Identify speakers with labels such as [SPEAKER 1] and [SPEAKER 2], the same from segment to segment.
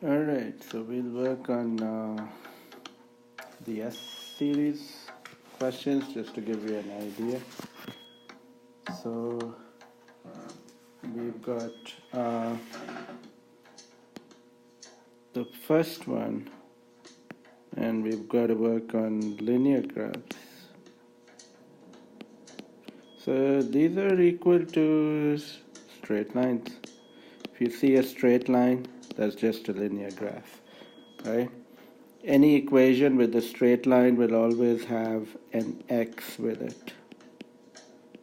[SPEAKER 1] Alright, so we'll work on the S series questions just to give you an idea. So we've got the first one, and we've got to work on linear graphs. So these are equal to straight lines. If you see a straight line, that's just a linear graph, right? Any equation with a straight line will always have an x with it.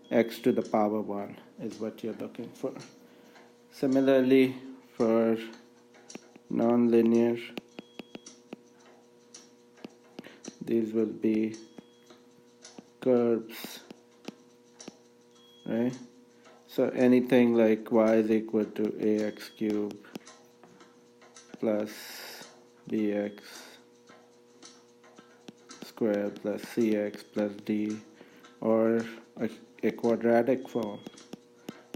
[SPEAKER 1] X to the power 1 is what you're looking for. Similarly, for nonlinear, these will be curves, right? So anything like y is equal to ax cubed plus bx squared plus cx plus d, or a quadratic form.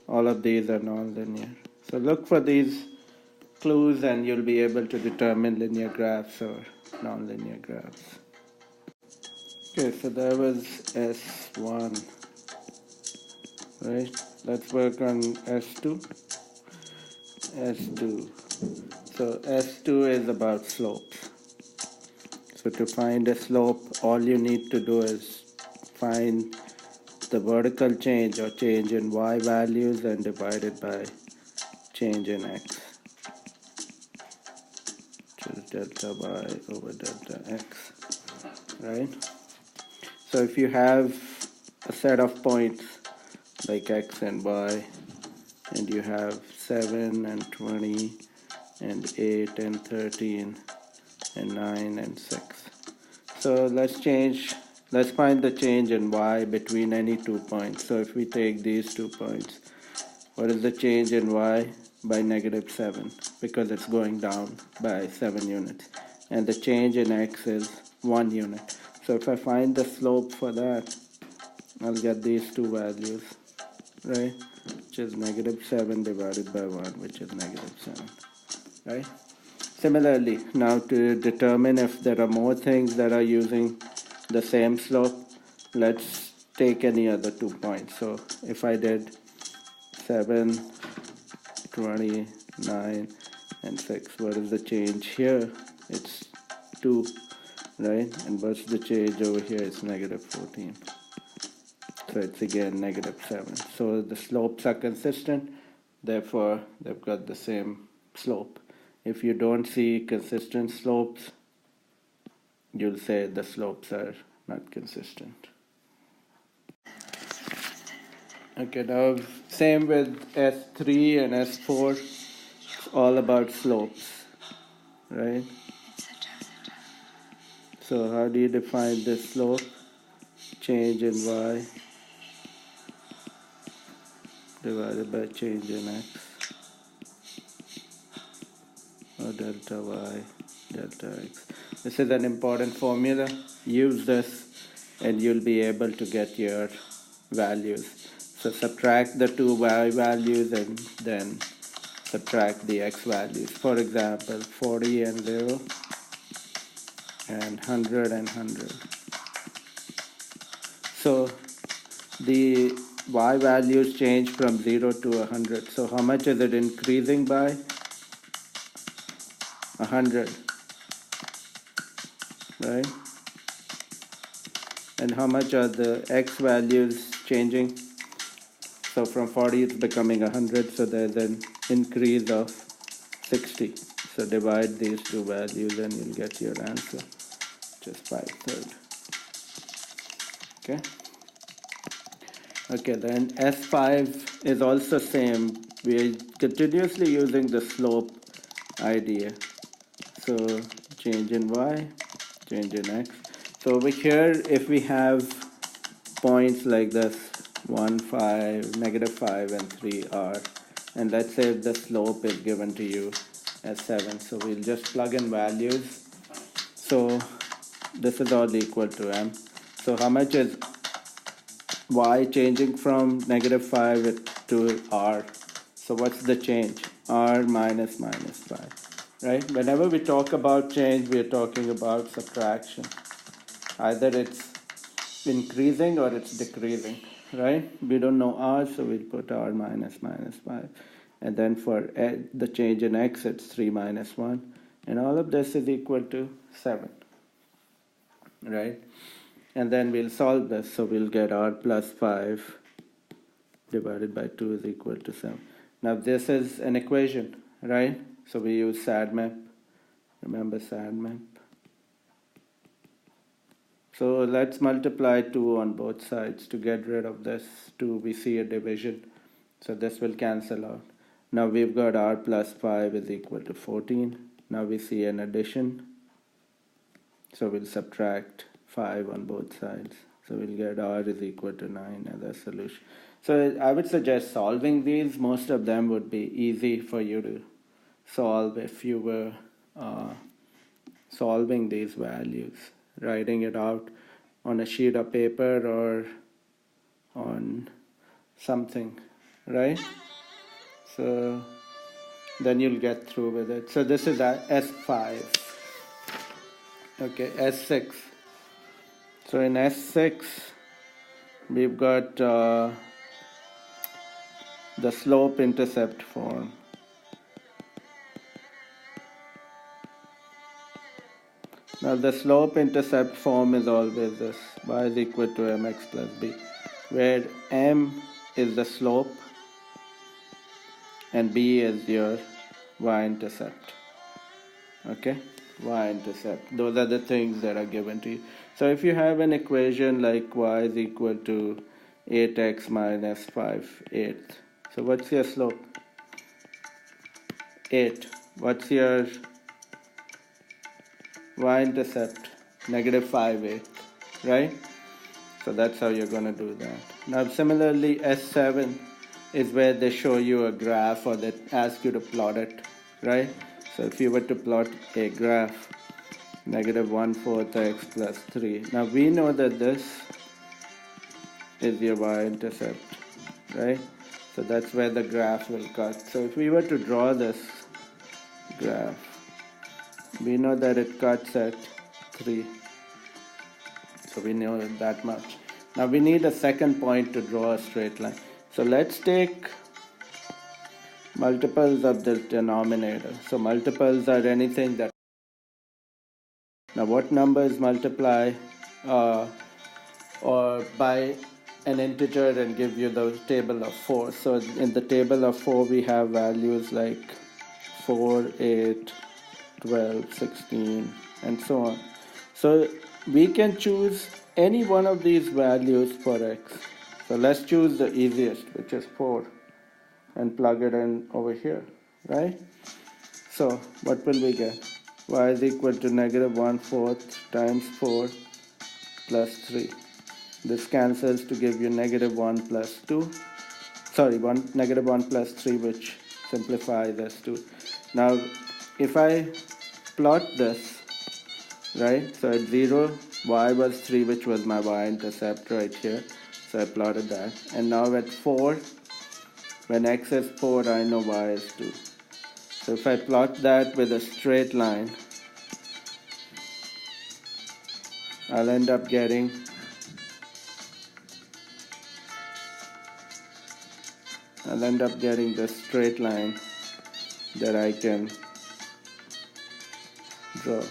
[SPEAKER 1] All of these are nonlinear. So look for these clues and you'll be able to determine linear graphs or nonlinear graphs. Okay, so that was S1, right? Let's work on S2. S2. So S2 is about slopes. So to find a slope, all you need to do is find the vertical change or change in y values and divide it by change in x, which is delta y over delta x, right? So if you have a set of points like x and y, and you have 7 and 20 and 8 and 13 and 9 and 6. So let's find the change in y between any 2 points. So if we take these 2 points, what is the change in y? By -7, because it's going down by 7 units. And the change in x is 1 unit. So if I find the slope for that, I'll get these two values, right? Which is -7 divided by 1, which is -7, right? Similarly, now to determine if there are more things that are using the same slope, let's take any other 2 points. So if I did 7, 20, 9, and 6, what is the change here? It's 2, right? And what's the change over here? It's -14. So it's again -7. So the slopes are consistent, therefore they've got the same slope. If you don't see consistent slopes, you'll say the slopes are not consistent. Okay, now same with S3 and S4, it's all about slopes, right? So how do you define this slope? Change in y divided by change in x, or delta y delta x. This is an important formula. Use this and you'll be able to get your values. So subtract the two y values and then subtract the x values. For example, 40 and 0 and 100 and 100. So the y values change from 0 to 100. So how much is it increasing by? 100, right? And how much are the x values changing? So from 40 it's becoming 100, so there's an increase of 60. So divide these two values and you'll get your answer, just 5/3. Okay. Okay, then S5 is also same. We're continuously using the slope idea. So change in y, change in x. So over here, if we have points like this, 1, 5, -5, and 3 are, and let's say the slope is given to you as 7. So we'll just plug in values. So this is all equal to m. So how much is y changing from -5 to r? So what's the change? R minus 5. right? Whenever we talk about change, we are talking about subtraction. Either it's increasing or it's decreasing, right? We don't know r, so we'll put r minus 5. And then for the change in x, it's 3 minus 1. And all of this is equal to 7, right? And then we'll solve this, so we'll get r plus 5 divided by 2 is equal to 7. Now this is an equation, right? So we use SADMAP. Remember SADMAP? So let's multiply 2 on both sides to get rid of this 2. We see a division, so this will cancel out. Now we've got r plus 5 is equal to 14. Now we see an addition, so we'll subtract 5 on both sides. So we'll get r is equal to 9 as a solution. So I would suggest solving these. Most of them would be easy for you to solve if you were solving these values, writing it out on a sheet of paper or on something, right? So then you'll get through with it. So this is S5. Okay, S6. So in S6, we've got the slope-intercept form. Now the slope-intercept form is always this: y is equal to mx plus b, where m is the slope and b is your y-intercept. Okay, y-intercept. Those are the things that are given to you. So if you have an equation like y is equal to 8x minus 5/8, so what's your slope? 8. What's your y-intercept? Negative 5/8, right? So that's how you're going to do that. Now similarly, S7 is where they show you a graph, or they ask you to plot it, right? So if you were to plot a graph, negative 1/4 x plus 3. Now we know that this is your y-intercept, right? So that's where the graph will cut. So if we were to draw this graph, we know that it cuts at 3. So we know that much. Now we need a second point to draw a straight line. So let's take multiples of this denominator. So multiples are anything that... Now what numbers multiply or by an integer and give you the table of 4. So in the table of 4 we have values like 4, 8, 12, 16 and so on. So we can choose any one of these values for x. So let's choose the easiest, which is 4, and plug it in over here, right? So what will we get? Y is equal to negative 1/4 times 4 plus 3. This cancels to give you negative 1 plus 2. Sorry, negative 1 plus 3, which simplifies as 2. Now if I plot this, right, so at 0 y was 3, which was my y-intercept right here, so I plotted that. And now at 4, when x is 4, I know y is 2. So if I plot that with a straight line, I'll end up getting the straight line that I can draw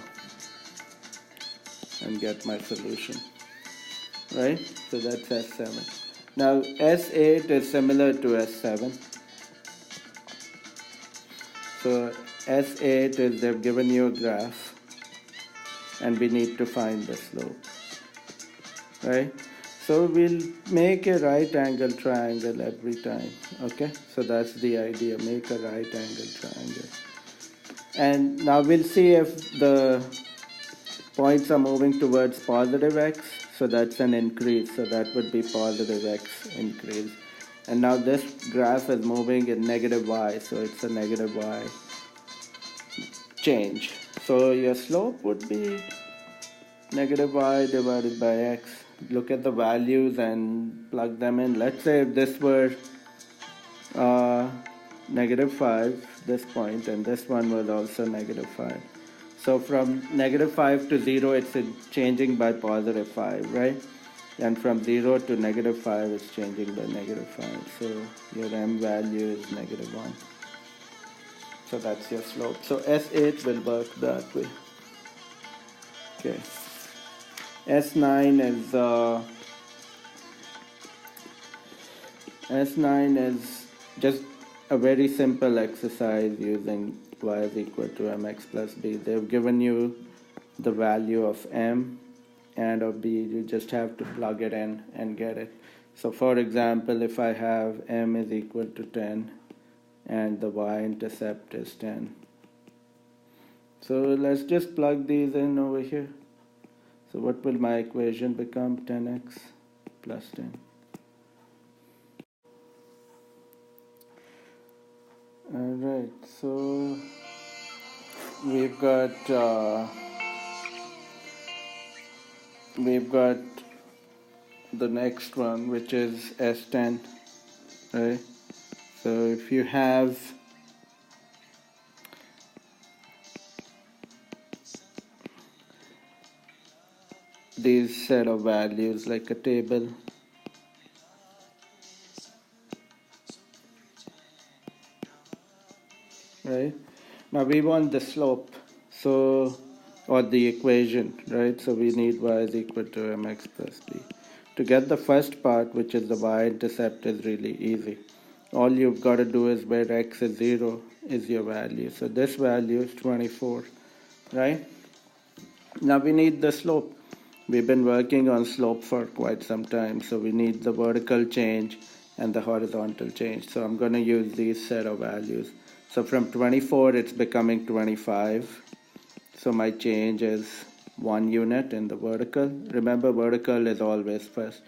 [SPEAKER 1] and get my solution, right? So that's S7. Now S8 is similar to S7. So S8 is they've given you a graph and we need to find the slope, right? So we'll make a right angle triangle every time, okay? So that's the idea, make a right angle triangle. And now we'll see if the points are moving towards positive x, so that's an increase, so that would be positive x increase. And now this graph is moving in negative y, so it's a negative y change. So your slope would be negative y divided by x. Look at the values and plug them in. Let's say if this were -5, this point, and this one was also -5. So from -5 to 0, it's changing by +5, right? And from 0 to -5, it's changing by -5. So your m value is -1. So that's your slope. So S8 will work that way. Okay. S9 is just a very simple exercise using y is equal to mx plus b. They've given you the value of m and of b. You just have to plug it in and get it. So for example, if I have m is equal to 10 and the y-intercept is 10. So let's just plug these in over here. So what will my equation become? 10x plus 10. Alright, so we've got the next one, which is S10, right? So if you have these set of values like a table, right? Now we want the slope, so, or the equation, right? So we need y is equal to mx plus b. To get the first part, which is the y-intercept, is really easy. All you've got to do is where x is 0 is your value. So this value is 24, right? Now we need the slope. We've been working on slope for quite some time, so we need the vertical change and the horizontal change. So I'm going to use these set of values. So from 24, it's becoming 25. So my change is 1 unit in the vertical. Remember, vertical is always first.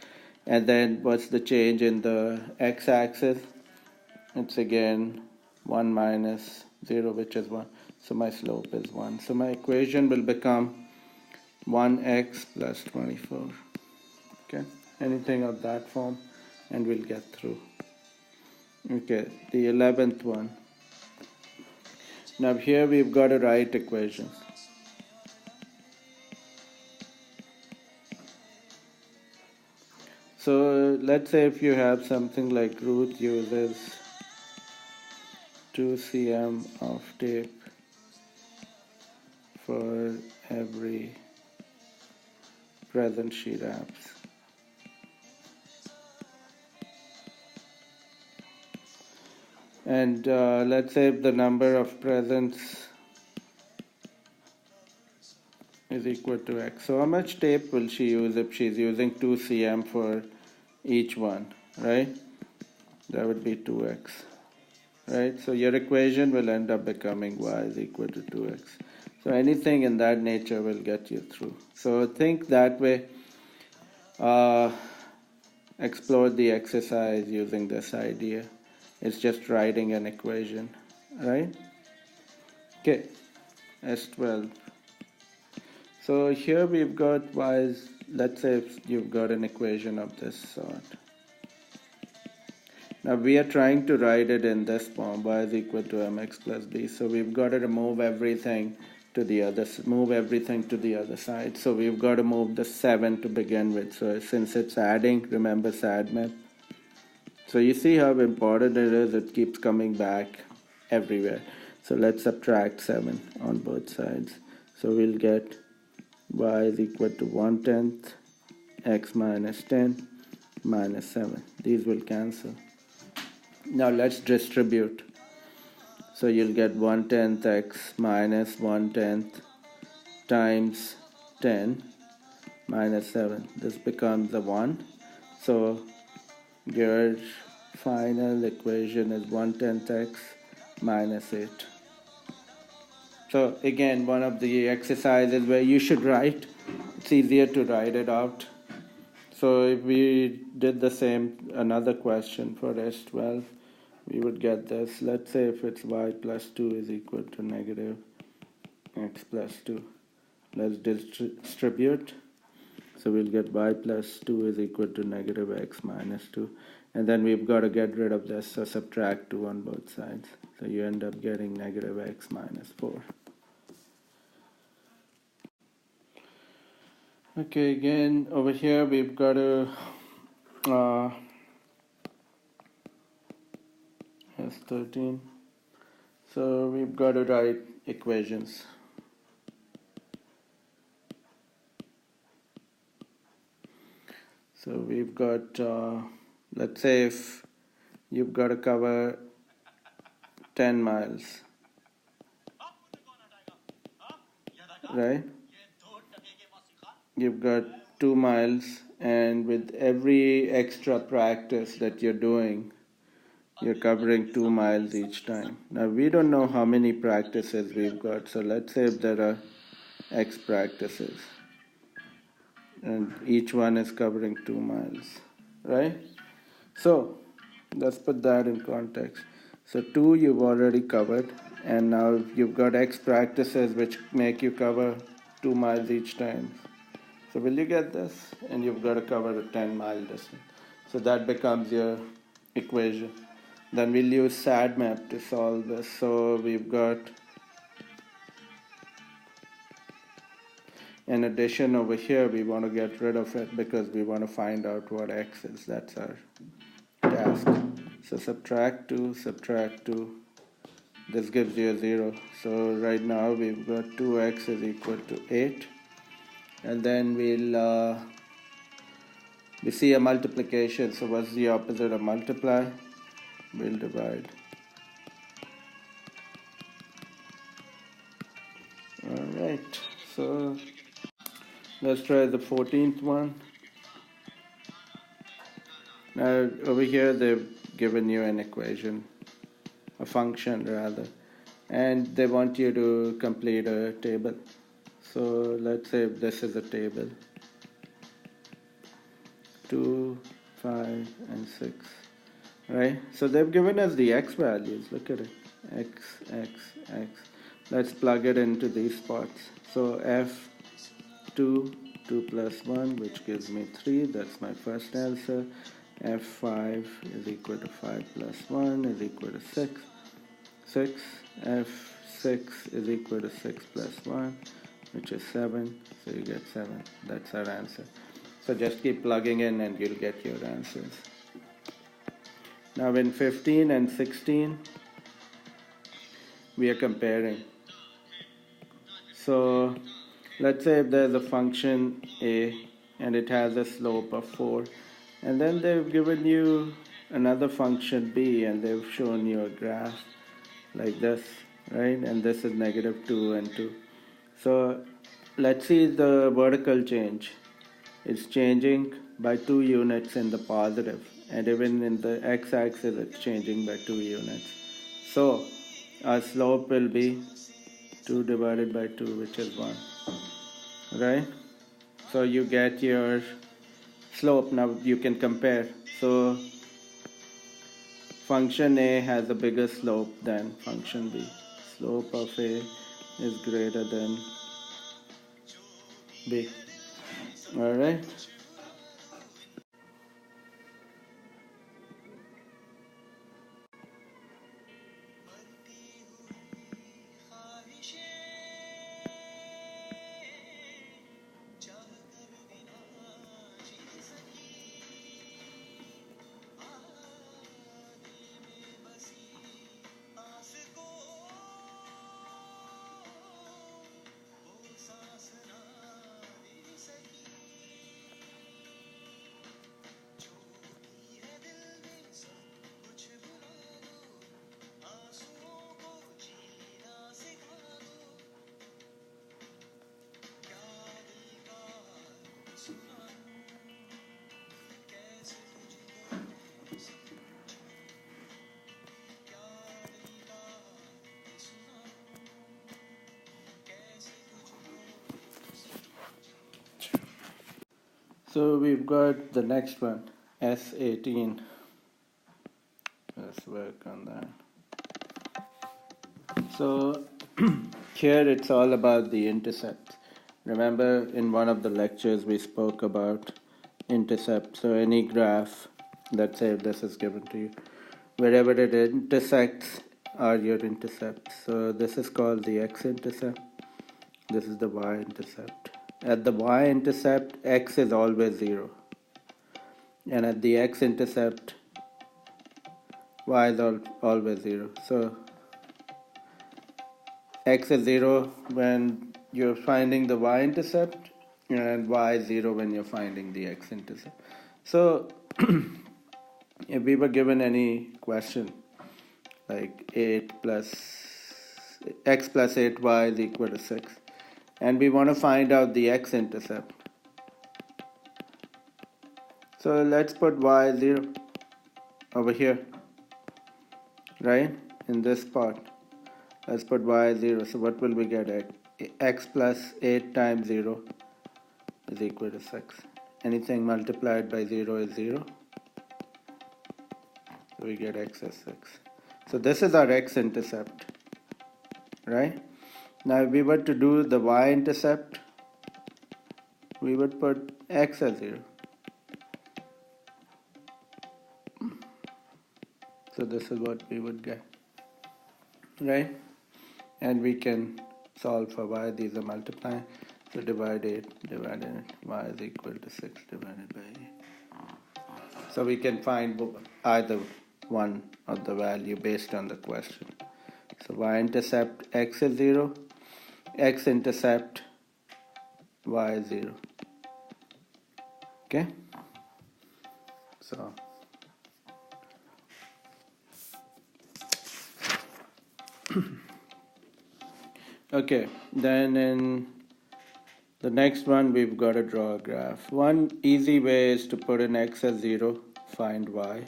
[SPEAKER 1] And then what's the change in the x-axis? It's again 1 minus 0, which is 1. So my slope is 1. So my equation will become 1x plus 24. Okay, anything of that form, and we'll get through. Okay, the 11th one. Now here we've got to write equations. So let's say if you have something like Ruth uses 2 cm of tape for every present she wraps. And let's say if the number of presents is equal to x. So how much tape will she use if she's using 2 cm for each one, right? That would be 2x, right? So your equation will end up becoming y is equal to 2x. So anything in that nature will get you through. So think that way. Explore the exercise using this idea. It's just writing an equation, right? Okay, S12. So here we've got y is, let's say if you've got an equation of this sort. Now we are trying to write it in this form, y is equal to mx plus b. So we've got to remove everything to the other, move everything to the other side. So we've got to move the 7 to begin with. So since it's adding, remember SADMAP. So you see how important it is, it keeps coming back everywhere. So let's subtract 7 on both sides. So we'll get y is equal to 1/10 x minus 10 minus 7. These will cancel. Now let's distribute. So you'll get 1/10 x minus 1/10 times 10 minus 7. This becomes a 1. So your final equation is 1/10 x minus 8. So again, one of the exercises where you should write, it's easier to write it out. So if we did the same, another question for S12, we would get this. Let's say if it's y plus 2 is equal to negative x plus 2. Let's distribute. So we'll get y plus 2 is equal to negative x minus 2. And then we've got to get rid of this, so subtract 2 on both sides. So you end up getting negative x minus 4. Okay, again, over here we've got to S13. So we've got to write equations. So we've got, let's say if you've got to cover 10 miles, right? You've got 2 miles, and with every extra practice that you're doing, you're covering 2 miles each time. Now we don't know how many practices we've got, so let's say if there are X practices, and each one is covering 2 miles, right? So let's put that in context. So 2 you've already covered, and now you've got X practices which make you cover 2 miles each time. So will you get this? And you've got to cover a 10-mile distance. So that becomes your equation. Then we'll use SADMAP to solve this. So we've got an addition over here. We want to get rid of it because we want to find out what x is. That's our task. So subtract 2, subtract 2. This gives you a 0. So right now we've got 2x is equal to 8. And then we see a multiplication. So what's the opposite of multiply? We'll divide. Alright, so let's try the 14th one. Now over here they've given you an equation, a function rather, and they want you to complete a table. So let's say this is a table, 2, 5, and 6, right? So they've given us the x values. Look at it, x, x, x. Let's plug it into these spots. So f2, 2 plus 1, which gives me 3. That's my first answer. f5 is equal to 5 plus 1 is equal to 6. 6. f6 is equal to 6 plus 1, which is 7. So you get 7. That's our answer. So just keep plugging in and you'll get your answers. Now in 15 and 16, we are comparing. So let's say if there's a function a and it has a slope of 4, and then they've given you another function b and they've shown you a graph like this, right? And this is negative 2 and 2. So let's see the vertical change. It's changing by 2 units in the positive, and even in the x-axis it's changing by 2 units. So our slope will be 2 divided by 2, which is 1, right? So you get your slope. Now you can compare. So function a has a bigger slope than function b. Slope of a is greater than b. Alright. So we've got the next one, S18. Let's work on that. So here it's all about the intercept. Remember in one of the lectures we spoke about intercept. So any graph, let's say if this is given to you, wherever it intersects are your intercepts. So this is called the x-intercept. This is the y-intercept. At the y-intercept, x is always 0. And at the x-intercept, y is always 0. So x is 0 when you're finding the y-intercept, and y is 0 when you're finding the x-intercept. So if we were given any question like 8 plus x plus 8y is equal to 6, and we want to find out the x-intercept, so let's put y 0 over here, right? In this part, let's put y 0. So what will we get? X plus 8 times 0 is equal to 6. Anything multiplied by 0 is 0. So we get x as 6. So this is our x-intercept, right? Now if we were to do the y-intercept, we would put x as 0. So this is what we would get, right? And we can solve for y. These are multiplying. So divide 8 divided y is equal to 6 divided by 8. So we can find either one of the value based on the question. So y-intercept x is 0, x-intercept y is 0. Okay? So okay, then in the next one we've got to draw a graph. One easy way is to put in x as 0, find y.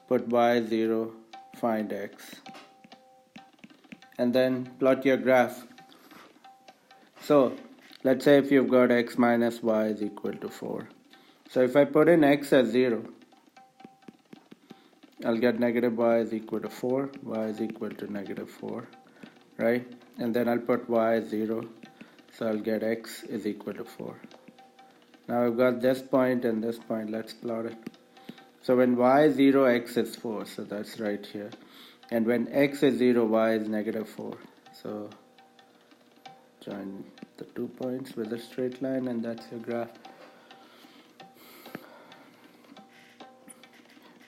[SPEAKER 1] Put y as 0, find x. And then plot your graph. So let's say if you've got x minus y is equal to 4. So if I put in x as 0, I'll get negative y is equal to 4, y is equal to negative 4, right? And then I'll put y as 0, so I'll get x is equal to 4. Now I've got this point and this point, let's plot it. So when y is 0, x is 4, so that's right here. And when x is 0, y is negative 4. So join the 2 points with a straight line, and that's your graph.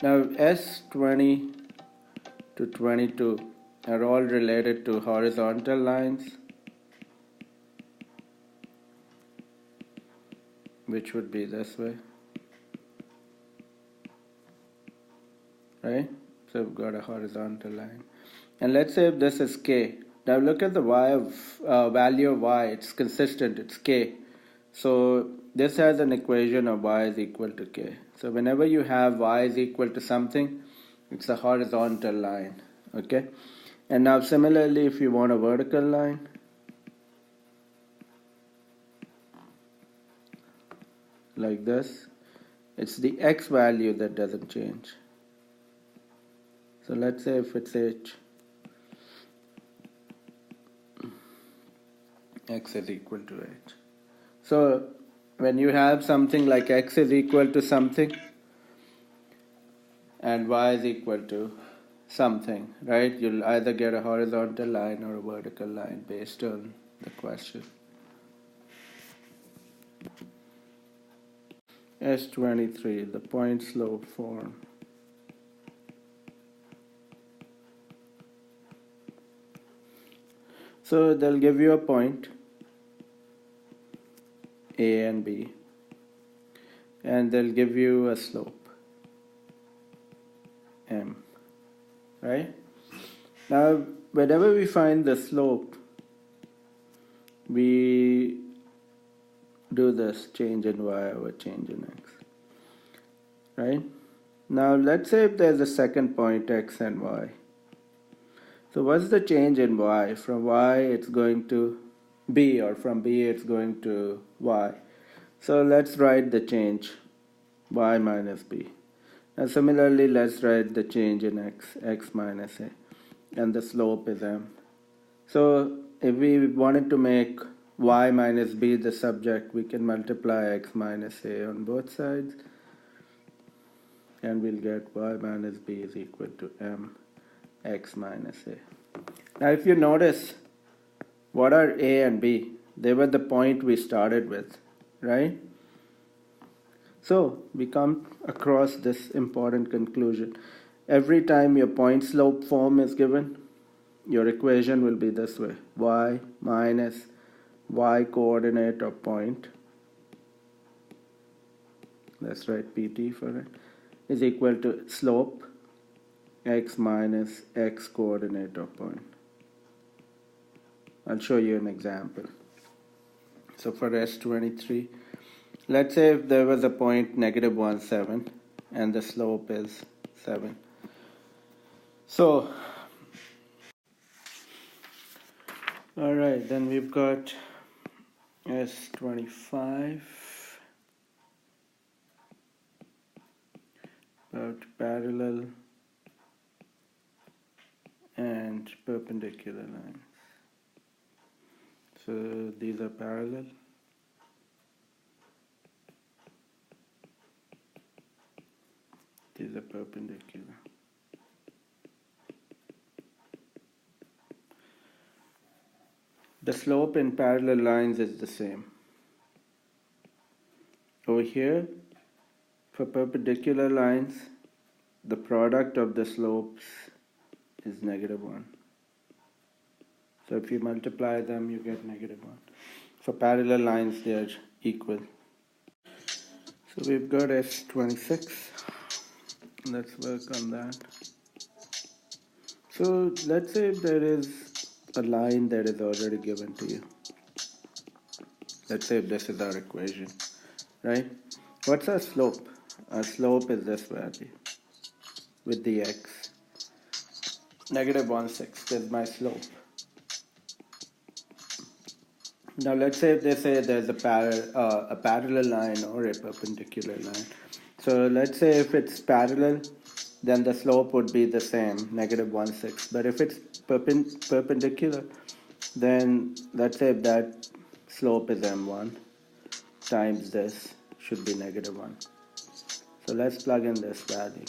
[SPEAKER 1] Now S20 to 22 are all related to horizontal lines, which would be this way, right? So we've got a horizontal line. And let's say if this is k. Now look at the value of y, it's consistent, it's k. So this has an equation of y is equal to k. So whenever you have y is equal to something, it's a horizontal line, okay? And now similarly, if you want a vertical line, like this, it's the x value that doesn't change. So let's say if it's h, x is equal to h. So when you have something like x is equal to something and y is equal to something, right? You'll either get a horizontal line or a vertical line based on the question. S23, the point slope form. So they'll give you a point A and B, and they'll give you a slope M, right? Now whenever we find the slope, we do this change in y over change in x, right? Now let's say if there's a second point x and y. So what's the change in y? From y it's going to b, or from b it's going to y. So let's write the change y minus b. And similarly let's write the change in x, x minus a, and the slope is m. So if we wanted to make y minus b the subject, we can multiply x minus a on both sides, and we'll get y minus b is equal to m x minus a. Now if you notice, what are a and b? They were the point we started with, right? So we come across this important conclusion. Every time your point slope form is given, your equation will be this way: y minus y coordinate of point, let's write pt for it, is equal to slope x minus x coordinate of point. I'll show you an example. So for S23, let's say if there was a point -1, 7 and the slope is 7. So alright, then we've got S25 about parallel and perpendicular lines. So these are parallel. These are perpendicular. The slope in parallel lines is the same. Over here, for perpendicular lines, the product of the slopes is -1. So if you multiply them, you get -1. For parallel lines, they are equal. So we've got S26. Let's work on that. So let's say there is a line that is already given to you. Let's say this is our equation, right? What's our slope? Our slope is this value with the x. -1/6 is my slope. Now let's say if they say there's a parallel line or a perpendicular line. So let's say if it's parallel, then the slope would be the same, -1/6. But if it's perpendicular, then let's say that slope is m1 times this should be -1. So let's plug in this value.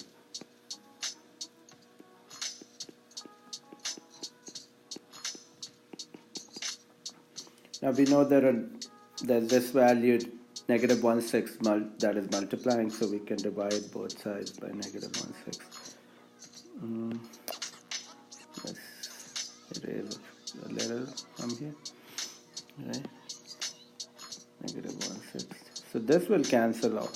[SPEAKER 1] Now we know there's this value -1/6 that is multiplying, so we can divide both sides by -1/6. Let's erase a little from here, right? -1/6. So this will cancel off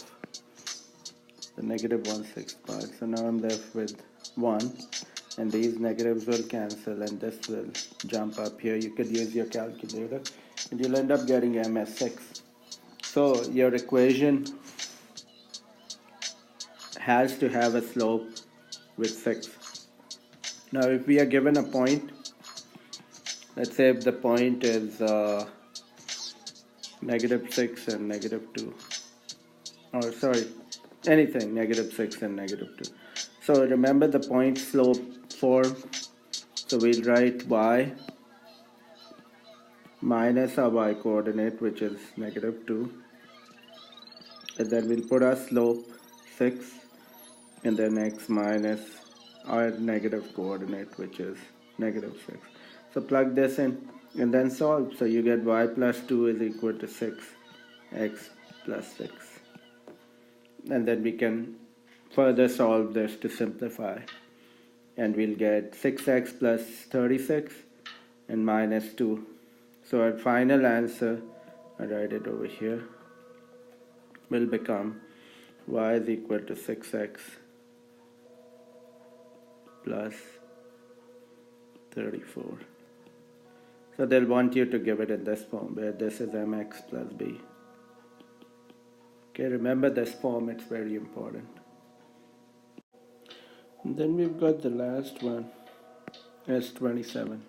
[SPEAKER 1] the -1/6 part. So now I'm left with 1, and these negatives will cancel, and this will jump up here. You could use your calculator, and you'll end up getting MS6. So your equation has to have a slope with 6. Now if we are given a point, let's say if the point is -6 and -2, or sorry, anything -6 and -2. So remember the point slope form. So we'll write y minus our y coordinate, which is -2, and then we'll put our slope 6, and then x minus our negative coordinate, which is -6. So plug this in and then solve. So you get y plus 2 is equal to 6, x plus 6. And then we can further solve this to simplify. And we'll get 6x plus 36 and minus 2. So our final answer, I write it over here, will become y is equal to 6x plus 34. So they'll want you to give it in this form, where this is mx plus b. Okay, remember this form, it's very important. And then we've got the last one, S27.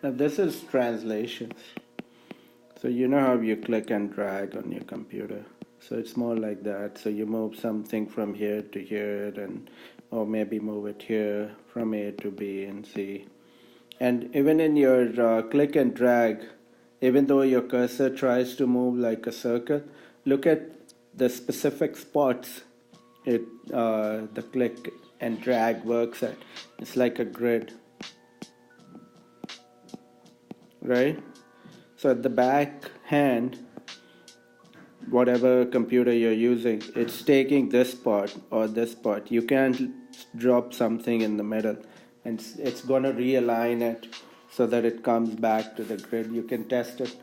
[SPEAKER 1] Now this is translations. So you know how you click and drag on your computer. So it's more like that. So you move something from here to here, and or maybe move it here from A to B and C. And even in your click and drag, even though your cursor tries to move like a circle, look at the specific spots the click and drag works at. It's like a grid, right? So at the back hand, whatever computer you're using, it's taking this part or this part. You can't drop something in the middle, and it's going to realign it so that it comes back to the grid. You can test it.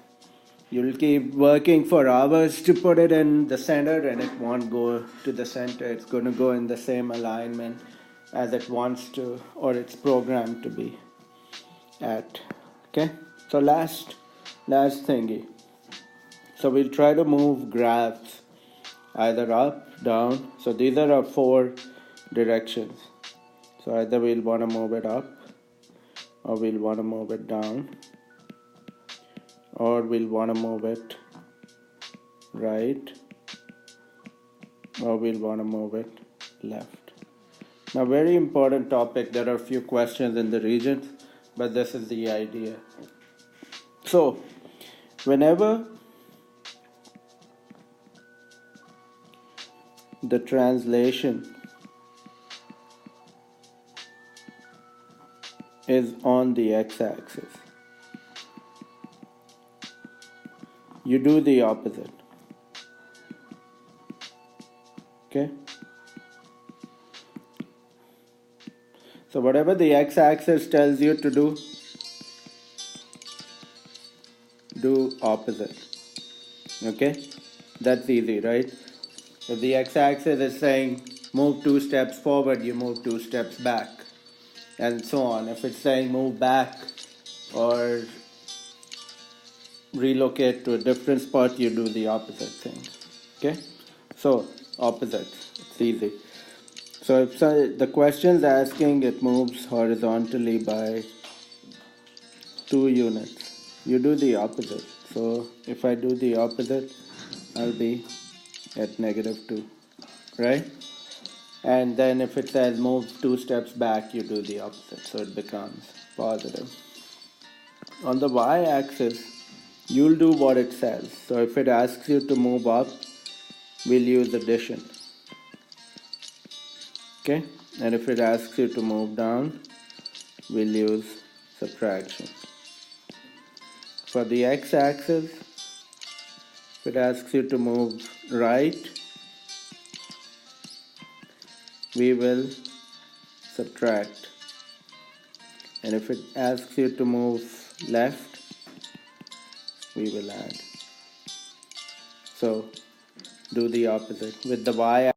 [SPEAKER 1] You'll keep working for hours to put it in the center, and it won't go to the center. It's going to go in the same alignment as it wants to, or it's programmed to be at. Okay, so last thingy. So we'll try to move graphs either up, down. So these are our 4 directions. So either we'll want to move it up, or we'll want to move it down, or we'll want to move it right, or we'll want to move it left. Now, very important topic. There are a few questions in the regions, but this is the idea. So whenever the translation is on the x-axis, you do the opposite. Okay? So whatever the x-axis tells you to do opposite. Okay? That's easy, right? If the x-axis is saying move 2 steps forward, you move 2 steps back, and so on. If it's saying move back or relocate to a different spot, you do the opposite thing. Okay? So, opposite. It's easy. So, if the question is asking it moves horizontally by 2 units, you do the opposite. So, if I do the opposite, I'll be at -2, right? And then if it says move 2 steps back, you do the opposite, so it becomes positive. On the y-axis, you'll do what it says. So if it asks you to move up, we'll use addition. Okay? And if it asks you to move down, we'll use subtraction. For the x-axis, if it asks you to move right, we will subtract. And if it asks you to move left, we will add. So do the opposite. With the y